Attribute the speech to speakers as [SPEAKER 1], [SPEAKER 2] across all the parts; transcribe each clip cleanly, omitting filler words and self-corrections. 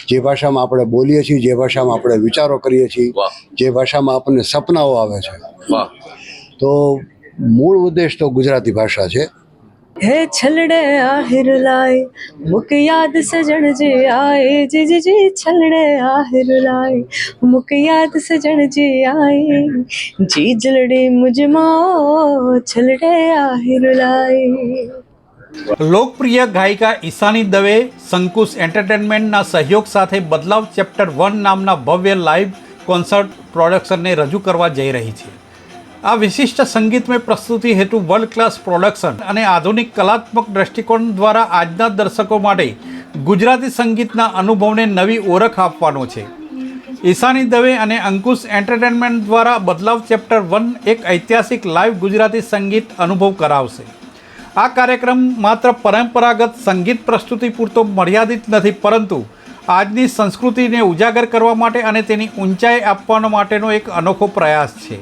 [SPEAKER 1] જે ભાષામાં આપણે બોલીએ છીએ, જે ભાષામાં આપણે વિચારો કરીએ છીએ, જે ભાષામાં આપણને સપનાઓ આવે છે, તો મૂળ ઉદ્દેશ તો ગુજરાતી ભાષા છે.
[SPEAKER 2] હે છલડે આહિર લાય મુક યાદ સજણ જે આए जी जी छलड़े आहिर लाए मुक याद सजण जे आए जी जलड़े मुझमा छलड़े आहिर लाए.
[SPEAKER 3] લોકપ્રિય ગાયિકા ઈશાની દવે સંકુશ એન્ટરટેનમેન્ટના સહયોગ સાથે બદલાવ ચેપ્ટર 1 નામના ભવ્ય લાઈવ કોન્સર્ટ પ્રોડક્શનને રજૂ કરવા જઈ રહી છે. આ વિશિષ્ટ સંગીતમય પ્રસ્તુતિ હેતુ વર્લ્ડ ક્લાસ પ્રોડક્શન અને આધુનિક કલાત્મક દ્રષ્ટિકોણ દ્વારા આજના દર્શકો માટે ગુજરાતી સંગીતના અનુભવને નવી ઓળખ આપવાનો છે. ઈશાની દવે અને અંકુશ એન્ટરટેનમેન્ટ દ્વારા બદલાવ ચેપ્ટર 1 એક ઐતિહાસિક લાઈવ ગુજરાતી સંગીત અનુભવ કરાવશે. આ કાર્યક્રમ માત્ર પરંપરાગત સંગીત પ્રસ્તુતિ પૂરતો મર્યાદિત નથી, પરંતુ આજની સંસ્કૃતિને ઉજાગર કરવા માટે અને તેની ઊંચાઈ આપવા માટેનો એક અનોખો પ્રયાસ છે.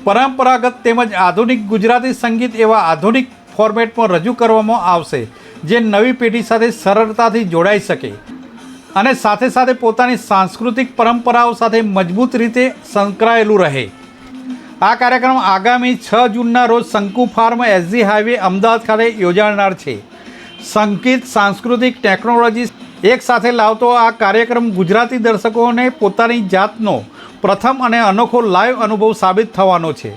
[SPEAKER 3] પરંપરાગત તેમજ આધુનિક ગુજરાતી સંગીત એવા આધુનિક ફોર્મેટમાં રજૂ કરવામાં આવશે જે નવી પેઢી સાથે સરળતાથી જોડાઈ શકે અને સાથે સાથે પોતાની સાંસ્કૃતિક પરંપરાઓ સાથે મજબૂત રીતે સંકળાયેલું રહે. આ કાર્યક્રમ આગામી 6 જૂનના રોજ શંકુ ફાર્મ એસજી હાઈવે અમદાવાદ ખાતે યોજાનાર છે. સંગીત, સાંસ્કૃતિક, ટેકનોલોજી એક સાથે લાવતો આ કાર્યક્રમ ગુજરાતી દર્શકોને પોતાની જાતનો પ્રથમ અને અનોખો લાઈવ અનુભવ સાબિત થવાનો છે.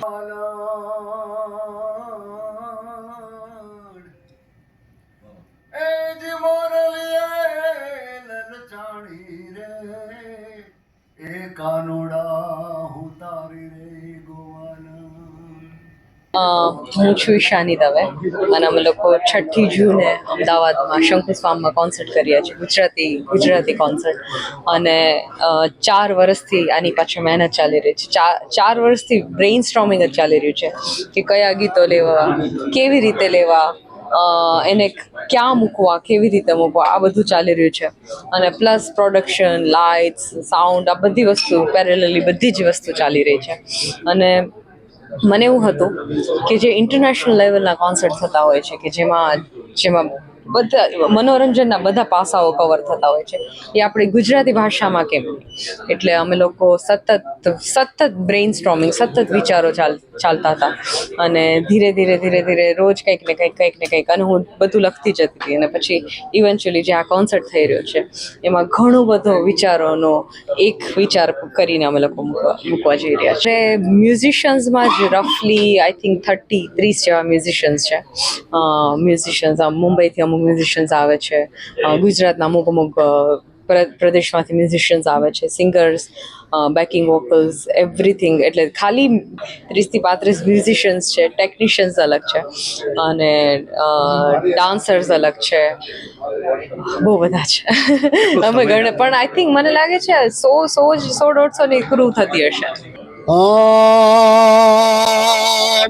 [SPEAKER 2] હું છું ઈશાની દવે અને અમે લોકો 6ઠી જૂને અમદાવાદમાં શંકુસ ફાર્મમાં કોન્સર્ટ કરીએ છીએ, ગુજરાતી કોન્સર્ટ. અને 4 વર્ષથી આની પાછળ મહેનત ચાલી રહી છે. 4 વર્ષથી બ્રેઇન સ્ટ્રોમિંગ જ ચાલી રહ્યું છે કે કયા ગીતો લેવા, કેવી રીતે લેવા, એને ક્યાં મૂકવા, કેવી રીતે મૂકવા, આ બધું ચાલી રહ્યું છે. અને પ્લસ પ્રોડક્શન, લાઇટ્સ, સાઉન્ડ, આ બધી વસ્તુ પેરેલલી બધી જ વસ્તુ ચાલી રહી છે. અને મને એવું હતું કે જે ઇન્ટરનેશનલ લેવલના કોન્સર્ટ થતા હોય છે કે જેમાં બધા મનોરંજનના બધા પાસાઓ કવર થતા હોય છે, એ આપણી ગુજરાતી ભાષામાં કેમ? એટલે અમે લોકો સતત બ્રેઇન સ્ટ્રોમિંગ, સતત વિચારો ચાલતા હતા. અને ધીરે ધીરે રોજ કંઈક ને કંઈક અને હું બધું લખતી જતી હતી. અને પછી ઇવેન્ચ્યુઅલી જે આ કોન્સર્ટ થઈ રહ્યો છે એમાં ઘણો બધો વિચારોનો એક વિચાર કરીને અમે લોકો મૂકવા જઈ રહ્યા છે. મ્યુઝિશિયન્સમાં જ રફલી આઈ થિંક 30 જેવા મ્યુઝિશિયન્સ છે. મુંબઈથી અમુક મ્યુઝિશિયન્સ આવે છે, ગુજરાતના અમુક પ્રદેશમાંથી મ્યુઝિશિયન્સ આવે છે, સિંગર્સ, બેકિંગ વોકલ્સ, એવરીથિંગ. એટલે ખાલી 30 થી 35 મ્યુઝિશિયન્સ છે, ટેકનિશિયન્સ અલગ છે અને ડાન્સર્સ અલગ છે, બહુ બધા છે. અમે ગણે પણ આઈ થિંક મને લાગે છે 100-150 ની ક્રૂ થતી હશે.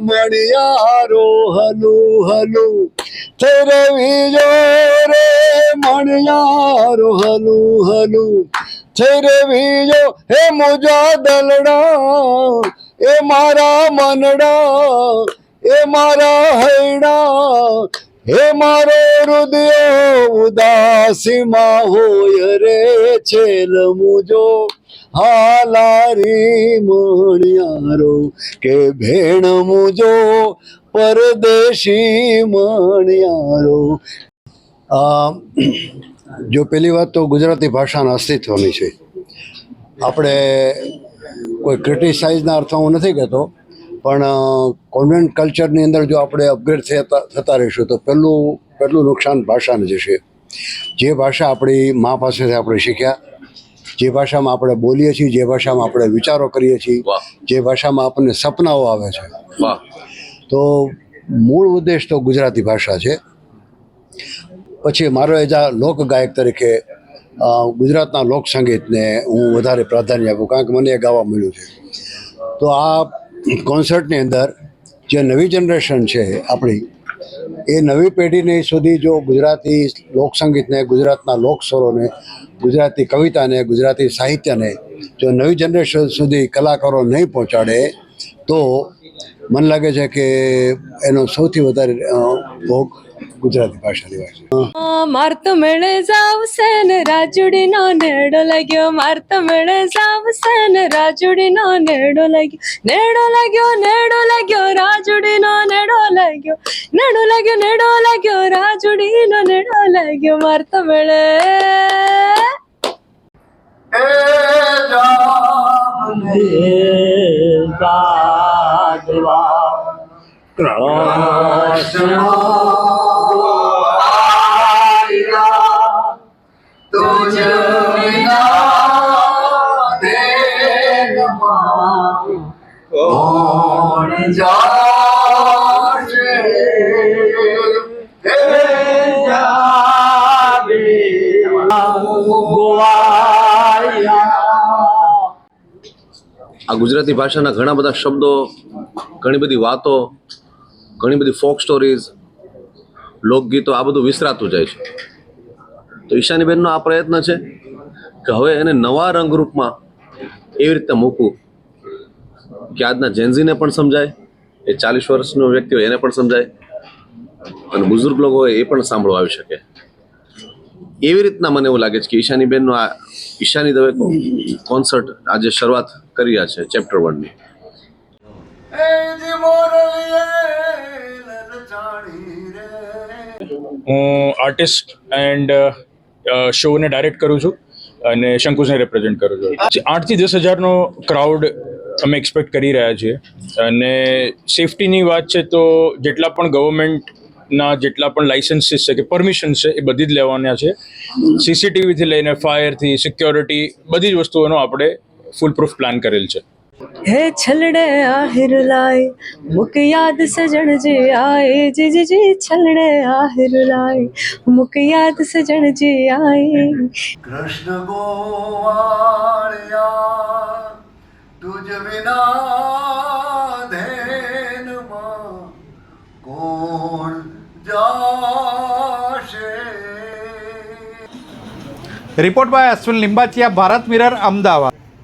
[SPEAKER 1] મણિયારો હલુ હલુ થેરવીજો રે, મણિયારો હલુ હલુ થેરવીજો, હે મુજા દલડા, એ મારા મનડા, એ મારા હૈડા, હે મારો હૃદય ઉદાસીમાં હોય રે, છેલ મુજો હાલારી મણિયારો કે ભેણ મુજો પરદેશી મણિયારો. જો પહેલી વાત તો ગુજરાતી ભાષાના અસ્તિત્વની છે. આપણે કોઈ ક્રિટિસાઇઝના અર્થમાં નથી કહેતો, પણ કોન્વેન્ટ કલ્ચરની અંદર જો આપણે અપગ્રેડ થતા રહીશું તો પહેલું નુકસાન ભાષાને જશે. જે ભાષા આપણી મા પાસેથી આપણે શીખ્યા, જે ભાષામાં આપણે બોલીએ છીએ, જે ભાષામાં આપણે વિચારો કરીએ છીએ, જે ભાષામાં આપણને સપનાઓ આવે છે, તો મૂળ ઉદ્દેશ તો ગુજરાતી ભાષા છે. પછી મારો એજ આ લોક ગાયક તરીકે ગુજરાતના લોક સંગીતને હું વધારે પ્રાધાન્ય આપું, કારણ કે મને એ ગાવા મળ્યું છે. તો આ કોન્સર્ટની અંદર જે નવી જનરેશન છે આપણી, એ નવી પેઢીને સુધી જો ગુજરાતી લોકસંગીતને, ગુજરાતના લોક સ્વરોને, ગુજરાતી કવિતાને, ગુજરાતી સાહિત્યને જો નવી જનરેશન સુધી કલાકારો નહીં પહોંચાડે તો મને લાગે છે કે એનો સૌથી વધારે ભોગ ગુજરાતી ભાષાની વાત છે.
[SPEAKER 2] માર તો મેળે જાવશે ને રાજુડીનો નેડો લાગ્યો, માર તો મેળે જાવશે ને રાજુડીનો નેડો લાગ્યો, નેડો લાગ્યો રાજુડીનો નેડો લાગ્યો, નેડો લાગ્યો, નેડો લાગ્યો રાજુડીનો નેડો લાગ્યો, માર તો મેળે.
[SPEAKER 4] આ ગુજરાતી ભાષાના ઘણા બધા શબ્દો, ઘણી બધી વાતો, ઘણી બધી ફોક સ્ટોરીઝ, લોકગીતો આ બધું વિસરાતું જાય છે. તો ઈશાનીબેનનો આ પ્રયત્ન છે કે હવે એને નવા રંગરૂપમાં એવી રીતે મૂકવું કે આજના જેન્ઝીને પણ સમજાય, એ 40 વર્ષનો વ્યક્તિ હોય એને પણ સમજાય, અને બુઝુર્ગ લોકો હોય એ પણ સાંભળવા આવી શકે. એવી રીતના મને એવું લાગે છે કે ઈશાનીબેનનો આ ઈશાની દવે કોન્સર્ટ આજે શરૂઆત કરી રહ્યા છે ચેપ્ટર 1ની.
[SPEAKER 5] હું આર્ટિસ્ટ એન્ડ શોને ડાયરેક્ટ કરું છું અને શંકુશને રિપ્રેઝેન્ટ કરું છું. 8 થી 10 હજારનો ક્રાઉડ અમે એક્સપેક્ટ કરી રહ્યા છીએ, અને સેફટીની વાત છે તો જેટલા પણ ગવર્મેન્ટના જેટલા પણ લાઇસન્સીસ છે કે પરમિશન છે એ બધી જ લેવાના છે. સીસીટીવીથી લઈને ફાયરથી સિક્યોરિટી બધી જ વસ્તુઓનો આપણે ફૂલ પ્રૂફ પ્લાન કરેલ છે.
[SPEAKER 2] હે છલડે આહિર લાય મુક યાદ સજણ જે આए જી જી છલડે આહિર લાય મુક યાદ સજણ જે આए.
[SPEAKER 1] કૃષ્ણ ગોવાળિયા તુજ વિના ધેનમાં કોણ જાશે.
[SPEAKER 3] Report by Ashwin Limbachiya, Bharat Mirror, Ahmedabad.